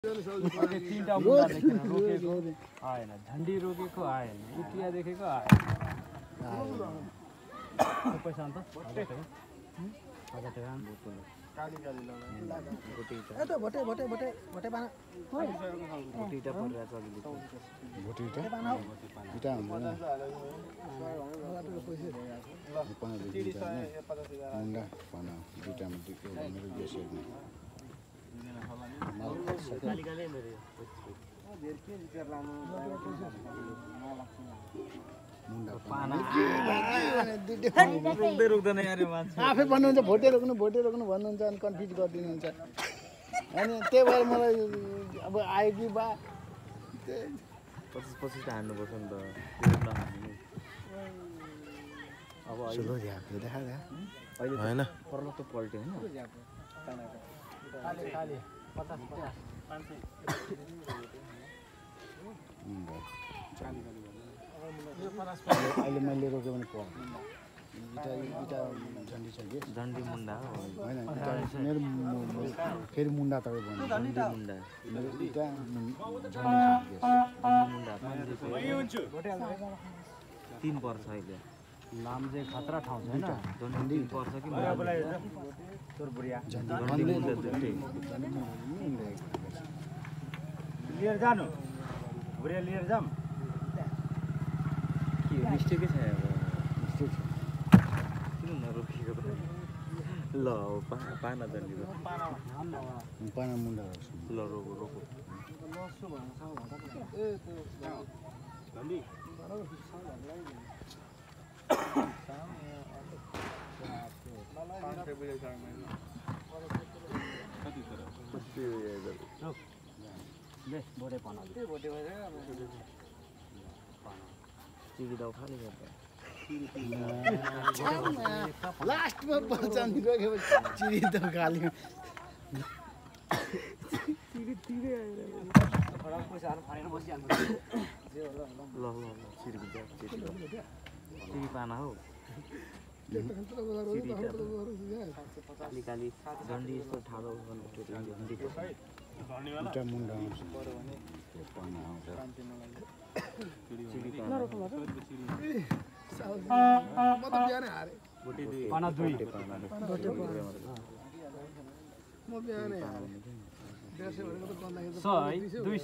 तीनटा मुन्डा देखेर रोकेको आएन, झन्डी रोकेको आएन, इटिया देखेको आएन। पैसा अन्त काली काली ए त भटे भटे भटे भटे पाना भटीटा पर्या छ अलि भटीटा पाना इटा हुन्छ मुन्डा पाना दुईटामा दुईको मेरो गेसर काली काली मेरो धेर के विचार लानु मुन्डा पाना रोक्दै रोक्दैन यार मान्छे आफै भन्नुहुन्छ भोटे रोक्नु भन्नुहुन्छ अनि कन्फ्युज गरिदिनुहुन्छ अनि त्यही भएर मलाई अब आयो कि बा 25 टा हान्नु पर्छ नि त अब अहिले देखा अहिले हैन परलो त पल्ट्यो हैन काले काले 50 500 अहिले मैले रोक्यो भने पर्दैन इटा झन्डी छ कि झन्डी मुन्डा होइन मेरो फेरि मुन्डा तपाईँ भन्नु झन्डी मुन्डा मेरो इटा झन्डी मुन्डा 3 पर्छ अहिले नाम चाहिँ खतरा ठाउँ छ हैन झन्डी पर्छ कि तोर बुढिया झन्डी मुन्डा दुईटै लिएर जानु बुढिया लिएर जाम मिस्टेकै छ मिस्टेक छ किन नरोकेको त ल पाना झन्डी पाना मुन्डा ल रोको रोको लसो भन्छ ए झन्डी बोटे पाना बोटे चिरी दाउ खाली गर्दा लास्टमा पहचान गएपछि चिरी दाउ खाली चिरी तिरे आएर खराब पैसा हाल्नु फालेर बसिहाल्नु ल ल चिरी दाउ चिरी पाना हो काली काली झन्डी यस्तो ठाडो झन्डी एउटा मुन्डा आउँछ पाना आउँछ पाना दुई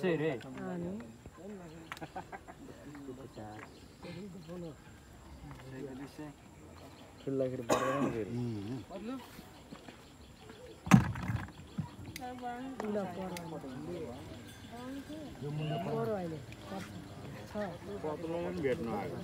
सय 200 रे खेल्दाखेरि बढ्दैन फेरि यो मुन्डा पर्यो अहिले पत्लोमा पनि भेट्नु आएको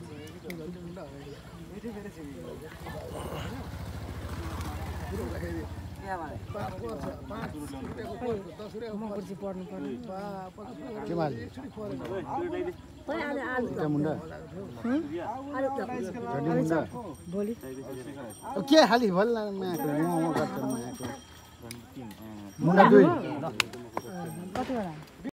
के खालि भल मुन्डा 2